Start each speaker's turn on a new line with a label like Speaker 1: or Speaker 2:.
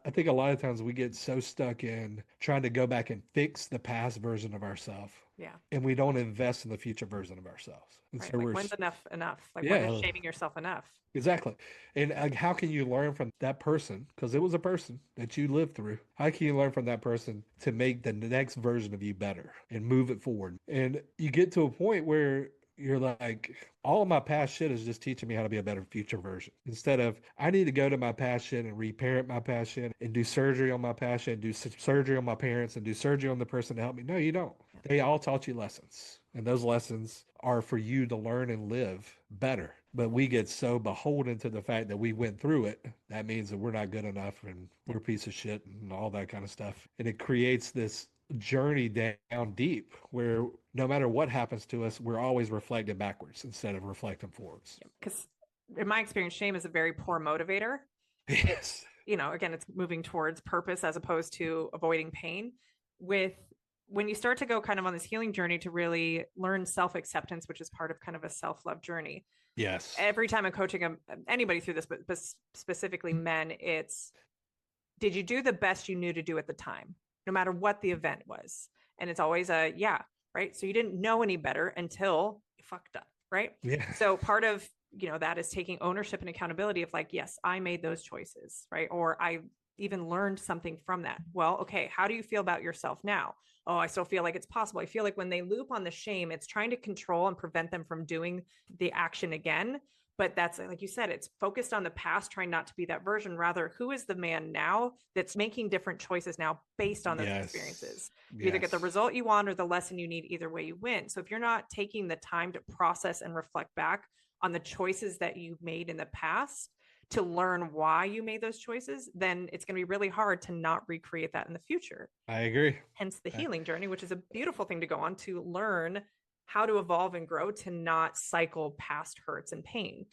Speaker 1: I think a lot of times we get so stuck in trying to go back and fix the past version of ourselves,
Speaker 2: Yeah.
Speaker 1: and we don't invest in the future version of ourselves. And
Speaker 2: Right.
Speaker 1: so
Speaker 2: Like when's enough enough? Like when is
Speaker 1: yeah,
Speaker 2: shaming yourself enough?
Speaker 1: exactly. And how can you learn from that person? Because it was a person that you lived through. How can you learn from that person to make the next version of you better and move it forward? And you get to a point where you're like, all of my past shit is just teaching me how to be a better future version. Instead of, I need to go to my past shit and reparent my past shit and do surgery on my past shit and do surgery on my parents and do surgery on the person to help me. No, you don't.
Speaker 2: Yeah.
Speaker 1: They all taught you lessons. And those lessons are for you to learn and live better. But we get so beholden to the fact that we went through it. That means that we're not good enough and
Speaker 2: Yeah.
Speaker 1: we're a piece of shit and all that kind of stuff. And it creates this journey down deep where no matter what happens to us, we're always reflecting backwards instead of reflecting forwards.
Speaker 2: Because in my experience, shame is a very poor motivator. It's,
Speaker 1: Yes.
Speaker 2: again, it's moving towards purpose as opposed to avoiding pain. With when you start to go kind of on this healing journey to really learn self acceptance, which is part of kind of a self love journey.
Speaker 1: Yes.
Speaker 2: Every time I'm coaching anybody through this, but specifically men, it's did you do the best you knew to do at the time, no matter what the event was? And it's always a yeah, right? So you didn't know any better until you fucked up, right?
Speaker 1: Yeah.
Speaker 2: So part of that is taking ownership and accountability of like, yes, I made those choices, right? Or I even learned something from that. Well, okay, how do you feel about yourself now? Oh, I still feel like it's possible. I feel like when they loop on the shame, it's trying to control and prevent them from doing the action again. But that's like you said, it's focused on the past, trying not to be that version. Rather, who is the man now that's making different choices now based on those
Speaker 1: Yes.
Speaker 2: experiences? You either get the
Speaker 1: Yes.
Speaker 2: result you want or the lesson you need. Either way, you win. So if you're not taking the time to process and reflect back on the choices that you made in the past to learn why you made those choices, then it's going to be really hard to not recreate that in the future.
Speaker 1: I agree.
Speaker 2: Hence the
Speaker 1: I,
Speaker 2: healing journey, which is a beautiful thing to go on to learn how to evolve and grow to not cycle past hurts and pain.